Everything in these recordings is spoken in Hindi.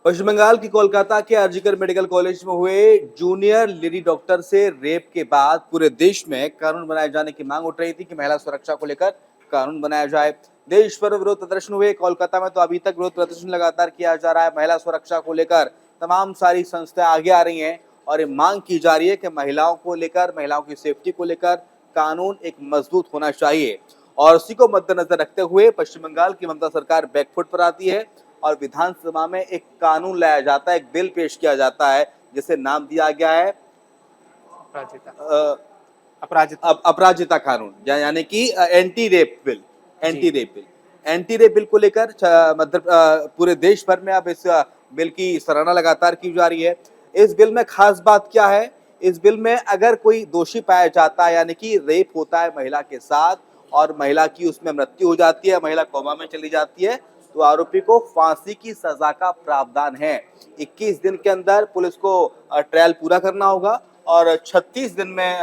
पश्चिम बंगाल की कोलकाता के आरजीकर मेडिकल कॉलेज में हुए जूनियर लेडी डॉक्टर से रेप के बाद पूरे देश में कानून बनाए जाने की मांग उठ रही थी कि महिला सुरक्षा को लेकर कानून बनाया जाए। देश भर विरोध प्रदर्शन हुए। कोलकाता में तो अभी तक विरोध प्रदर्शन लगातार किया जा रहा है। महिला सुरक्षा को लेकर तमाम सारी संस्थाएं आगे आ रही हैं और ये मांग की जा रही है कि महिलाओं को लेकर, महिलाओं की सेफ्टी को लेकर कानून एक मजबूत होना चाहिए। और उसी को मद्देनजर रखते हुए पश्चिम बंगाल की ममता सरकार बैकफुट पर आती है और विधानसभा में एक कानून लाया जाता है, एक बिल पेश किया जाता है जिसे नाम दिया गया है अपराजिता कानून, यानी कि anti rape bill. Anti rape bill को लेकर पूरे देश भर में अब इस बिल की सराहना लगातार की जा रही है। इस बिल में खास बात क्या है? इस बिल में अगर कोई दोषी पाया जाता है, यानी कि रेप होता है महिला के साथ और महिला की उसमें मृत्यु हो जाती है, महिला कोमा में चली जाती है, तो आरोपी को फांसी की सजा का प्रावधान है। 21 दिन के अंदर पुलिस को ट्रायल पूरा करना होगा और 36 दिन में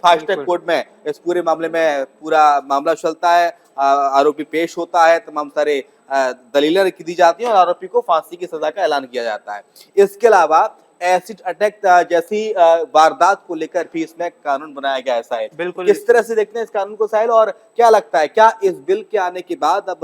फास्ट ट्रैक कोर्ट में इस पूरे मामले में पूरा मामला चलता है। आरोपी पेश होता है, तमाम सारे दलीलें दी जाती हैं और आरोपी को फांसी की सजा का ऐलान किया जाता है। इसके अलावा एसिड अटैक जैसी वारदात को लेकर भी इसमें कानून बनाया गया है साहिल। बिल्कुल। किस तरह से देखते हैं इस कानून को साहिल, और क्या लगता है क्या इस बिल के आने के बाद अब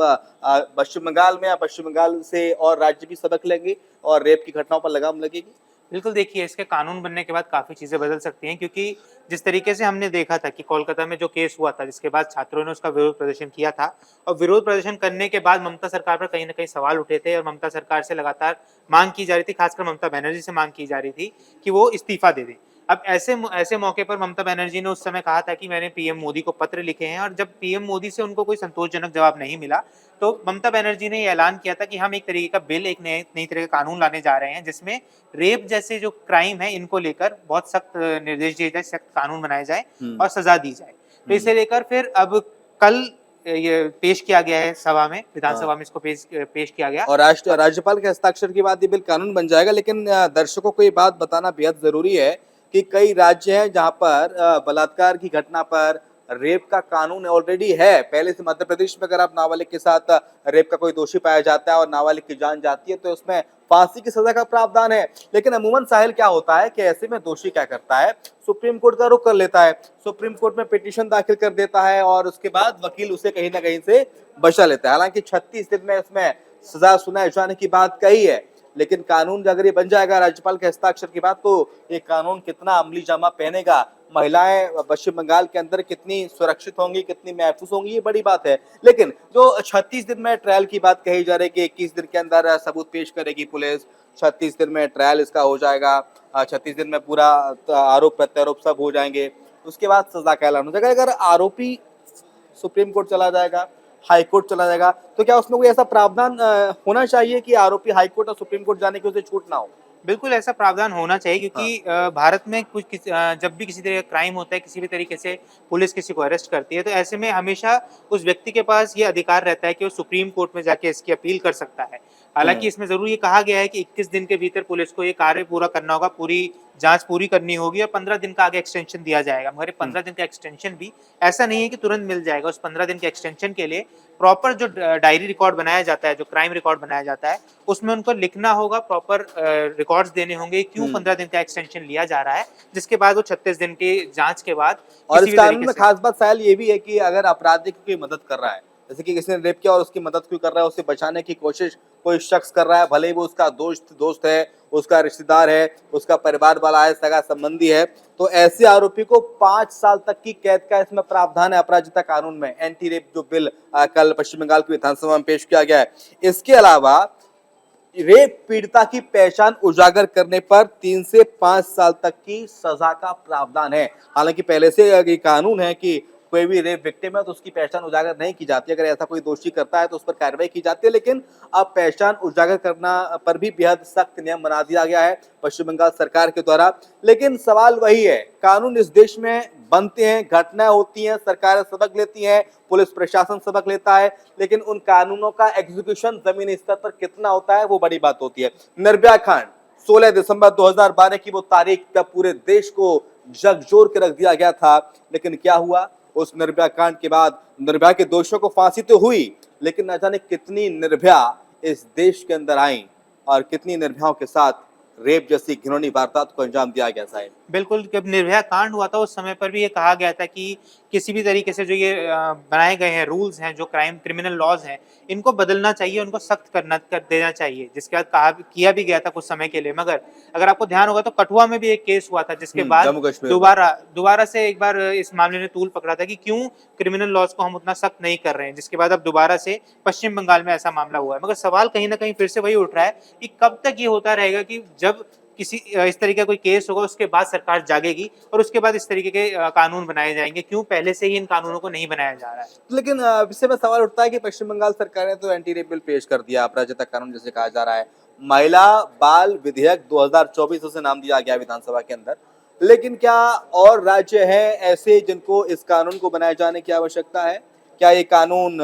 पश्चिम बंगाल में या पश्चिम बंगाल से और राज्य भी सबक लेंगे और रेप की घटनाओं पर लगाम लगेगी? बिल्कुल, देखिए इसके कानून बनने के बाद काफ़ी चीज़ें बदल सकती हैं, क्योंकि जिस तरीके से हमने देखा था कि कोलकाता में जो केस हुआ था, जिसके बाद छात्रों ने उसका विरोध प्रदर्शन किया था और विरोध प्रदर्शन करने के बाद ममता सरकार पर कहीं न कहीं सवाल उठे थे और ममता सरकार से लगातार मांग की जा रही थी, खासकर ममता बनर्जी से मांग की जा रही थी कि वो इस्तीफा दे दें। अब ऐसे मौके पर ममता बनर्जी ने उस समय कहा था कि मैंने पीएम मोदी को पत्र लिखे हैं, और जब पीएम मोदी से उनको कोई संतोषजनक जवाब नहीं मिला, तो ममता बनर्जी ने ये ऐलान किया था कि हम एक तरीके का बिल, एक नई तरह का कानून लाने जा रहे हैं, जिसमें रेप जैसे जो क्राइम है इनको लेकर बहुत सख्त निर्देश दिए जाए, सख्त कानून बनाए जाए और सजा दी जाए। तो इसे लेकर फिर अब कल ये पेश किया गया है सभा में, विधानसभा में इसको पेश किया गया और राज्यपाल के हस्ताक्षर के बाद ये बिल कानून बन जाएगा। लेकिन दर्शकों को ये बात बताना बेहद जरूरी है कि कई राज्य हैं जहां पर बलात्कार की घटना पर रेप का कानून ऑलरेडी है पहले से। मध्य प्रदेश में अगर आप नाबालिग के साथ रेप का कोई दोषी पाया जाता है और नाबालिग की जान जाती है तो उसमें फांसी की सजा का प्रावधान है। लेकिन अमूमन साहिल क्या होता है कि ऐसे में दोषी क्या करता है, सुप्रीम कोर्ट का रुख कर लेता है, सुप्रीम कोर्ट में पिटीशन दाखिल कर देता है और उसके बाद वकील उसे कहीं ना कहीं से बचा लेता है। हालांकि 36 दिन में इसमें सजा सुनाए जाने की बात कही है, लेकिन कानून अगर ये बन जाएगा राज्यपाल के हस्ताक्षर के बाद तो ये कानून कितना अमली जामा पहनेगा, महिलाएं पश्चिम बंगाल के अंदर कितनी सुरक्षित होंगी, कितनी महफूज होंगी, ये बड़ी बात है। लेकिन जो 36 दिन में ट्रायल की बात कही जा रही है कि 21 दिन के अंदर सबूत पेश करेगी पुलिस, 36 दिन में ट्रायल इसका हो जाएगा, 36 दिन में पूरा आरोप प्रत्यारोप सब हो जाएंगे, उसके बाद सजा का ऐलान हो जाएगा। अगर आरोपी सुप्रीम कोर्ट चला जाएगा, हाई कोर्ट चला जाएगा, तो क्या उसमें कोई ऐसा प्रावधान होना चाहिए कि आरोपी हाई कोर्ट और सुप्रीम कोर्ट जाने की उसे छूट ना हो? बिल्कुल ऐसा प्रावधान होना चाहिए, क्योंकि भारत में जब भी किसी तरह का क्राइम होता है, किसी भी तरीके से पुलिस किसी को अरेस्ट करती है, तो ऐसे में हमेशा उस व्यक्ति के पास ये अधिकार रहता है कि वो सुप्रीम कोर्ट में जाके इसकी अपील कर सकता है। हालांकि इसमें जरूर ये कहा गया है कि 21 दिन के भीतर पुलिस को ये कार्य पूरा करना होगा, पूरी जांच पूरी करनी होगी और 15 दिन का आगे एक्सटेंशन दिया जाएगा। मगर 15 दिन का एक्सटेंशन भी ऐसा नहीं है कि तुरंत मिल जाएगा। उस 15 दिन के एक्सटेंशन के लिए प्रॉपर जो डायरी रिकॉर्ड बनाया जाता है, जो क्राइम रिकॉर्ड बनाया जाता है, उसमें उनको लिखना होगा, प्रॉपर रिकॉर्ड्स देने होंगे क्यों 15 दिन का एक्सटेंशन लिया जा रहा है, जिसके बाद वो 36 दिन की जांच के बाद। और इस कानून में खास बात साहिल ये भी है कि अगर अपराधी की मदद कर रहा है, जैसे कि किसी ने रेप किया और उसकी मदद क्यों कर रहा है, उसे बचाने की कोशिश कोई शख्स कर रहा है, भले ही वो उसका दोस्त है, उसका रिश्तेदार है, उसका परिवार वाला है, सगा संबंधी है, तो ऐसे आरोपी को 5 साल तक की कैद का इसमें प्रावधान है अपराजिता कानून में। एंटी रेप जो बिल कल पश्चिम बंगाल की विधानसभा में पेश किया गया है। इसके अलावा रेप पीड़िता की पहचान उजागर करने पर 3 से 5 साल तक की सजा का प्रावधान है। हालांकि पहले से ये कानून है कि कोई भी रेप विक्टिम है तो उसकी पहचान उजागर नहीं की जाती, अगर ऐसा कोई दोषी करता है तो उस पर कार्रवाई की जाती है। लेकिन अब पहचान उजागर करना पर भी बेहद सख्त नियम बना दिया गया है पश्चिम बंगाल सरकार के द्वारा। लेकिन सवाल वही है, कानून इस देश में बनते हैं, घटनाएं होती हैं, सरकारें सबक लेती हैं, पुलिस प्रशासन सबक लेता है, लेकिन उन कानूनों का एग्जीक्यूशन जमीनी स्तर पर कितना होता है वो बड़ी बात होती है। निर्भया कांड 16 दिसंबर 2012 की वो तारीख तब पूरे देश को झकझोर के रख दिया गया था, लेकिन क्या हुआ? उस निर्भया कांड के बाद निर्भया के दोषियों को फांसी तो हुई, लेकिन न जाने कितनी निर्भया इस देश के अंदर आई और कितनी निर्भयाओं के साथ रेप जैसी घिनौनी वारदात को अंजाम दिया गया साहिब। बिल्कुल, जब निर्भया कांड हुआ था उस समय पर भी ये कहा गया था कि किसी भी तरीके से जो ये बनाए गए हैं रूल्स हैं, जो क्रिमिनल लॉज़ हैं, इनको बदलना चाहिए, उनको सख्त कर देना चाहिए। जिसके बाद किया भी गया था कुछ समय के लिए। मगर अगर आपको ध्यान होगा तो कठुआ में भी एक केस हुआ था जिसके बाद जम्मू कश्मीर में। दोबारा से एक बार इस मामले ने तूल पकड़ा था कि क्यों क्रिमिनल लॉज़ को हम उतना सख्त नहीं कर रहे हैं। जिसके बाद अब दोबारा से पश्चिम बंगाल में ऐसा मामला हुआ है। मगर सवाल कहीं न कहीं फिर से वही उठ रहा है कि कब तक ये होता रहेगा कि जब किसी इस तरीके का कोई केस होगा उसके बाद सरकार जागेगी और उसके बाद इस तरीके के कानून बनाए जाएंगे। क्यों पहले से ही इन कानूनों को नहीं बनाया जा रहा है? लेकिन इससे में सवाल उठता है कि पश्चिम बंगाल सरकार ने तो एंटी रेप बिल पेश कर दिया, अपराजिता कानून जिसे कहा जा रहा है, महिला बाल विधेयक 2024 उसे नाम दिया गया विधानसभा के अंदर। लेकिन क्या और राज्य हैं ऐसे जिनको इस कानून को बनाए जाने की आवश्यकता है? क्या ये कानून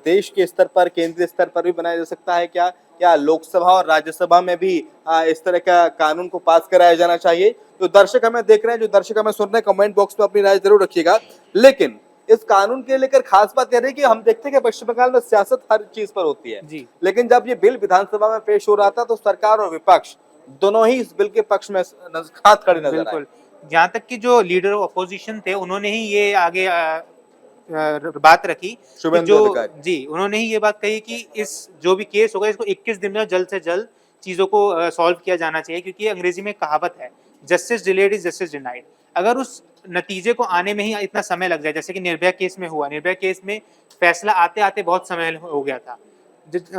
देश के स्तर पर, केंद्रीय स्तर पर भी बनाया जा सकता है क्या? क्या लोकसभा और राज्यसभा में भी इस तरह का कानून को पास कराया जाना चाहिए? जो दर्शक हमें देख रहे हैं, जो दर्शक हमें सुन रहे हैं, कमेंट बॉक्स में अपनी राय जरूर रखिएगा। लेकिन इस कानून के लेकर खास बात यह रही कि हम देखते हैं कि पश्चिम बंगाल में सियासत हर चीज पर होती है, जी। लेकिन जब ये बिल विधानसभा में पेश हो रहा था तो सरकार और विपक्ष दोनों ही इस बिल के पक्ष में हाथ खड़े नजर आए। बिल्कुल। जहाँ तक कि जो लीडर ऑफ अपोजिशन थे उन्होंने ही ये आगे बात रखी कि शुभेंदु जो अधिकारी। जी, उन्होंने ही ये बात कही कि इस जो भी केस होगा इसको 21 दिन में जल्द से जल्द चीज़ों को सॉल्व किया जाना चाहिए क्योंकि अंग्रेजी में कहावत है, justice delayed is justice denied. अगर उस नतीजे को आने में ही इतना समय लग जाए, जैसे कि निर्भया केस में हुआ, निर्भया केस में फैसला आते-आते बहुत समय हो गया था।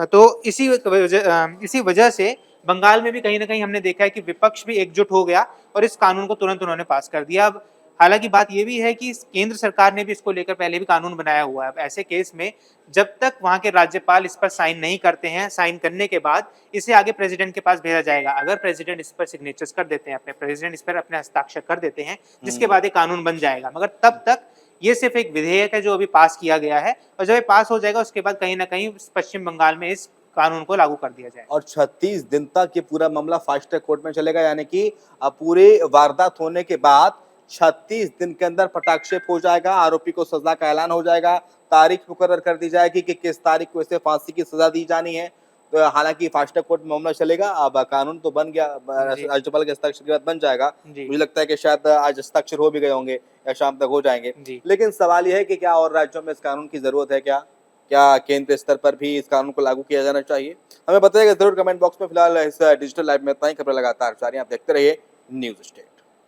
तो इसी वजह से बंगाल में भी कहीं न कहीं हमने देखा है कि विपक्ष भी एकजुट हो गया और इस कानून को तुरंत उन्होंने पास कर दिया। अब हालाँकि बात ये भी है कि केंद्र सरकार ने भी इसको लेकर पहले भी कानून बनाया हुआ है। अब ऐसे केस में जब तक वहाँ के राज्यपाल इस पर साइन नहीं करते हैं, साइन करने के बाद इसे आगे प्रेसिडेंट के पास भेजा जाएगा। अगर प्रेसिडेंट इस पर सिग्नेचर्स कर देते हैं, प्रेसिडेंट इस पर अपने हस्ताक्षर कर देते हैं, जिसके बाद ये कानून बन जाएगा। मगर तब तक ये सिर्फ एक विधेयक है जो अभी पास किया गया है और जब ये पास हो जाएगा उसके बाद कहीं न कहीं पश्चिम बंगाल में इस कानून को लागू कर दिया जाएगा। और 36 दिन तक ये पूरा मामला फास्ट ट्रैक कोर्ट में चलेगा, यानी कि पूरे वारदात होने के बाद 36 दिन के अंदर पटाक्षेप हो जाएगा, आरोपी को सजा का ऐलान हो जाएगा, तारीख मुकर्रर कर दी जाएगी कि किस तारीख को इसे फांसी की सजा दी जानी है। तो हालांकि फास्ट ट्रैक कोर्ट में मामला चलेगा। अब कानून तो बन गया, राज्यपाल के हस्ताक्षर के बाद बन जाएगा। मुझे लगता है कि शायद आज हस्ताक्षर हो भी गए होंगे या शाम तक हो जाएंगे। लेकिन सवाल यह है कि क्या और राज्यों में इस कानून की जरूरत है क्या? क्या केंद्र स्तर पर भी इस कानून को लागू किया जाना चाहिए? हमें बताइएगा जरूर कमेंट बॉक्स में। फिलहाल इस डिजिटल लाइव में इतना ही। खबर लगातार जारी, आप देखते रहिए न्यूज़ स्टेट।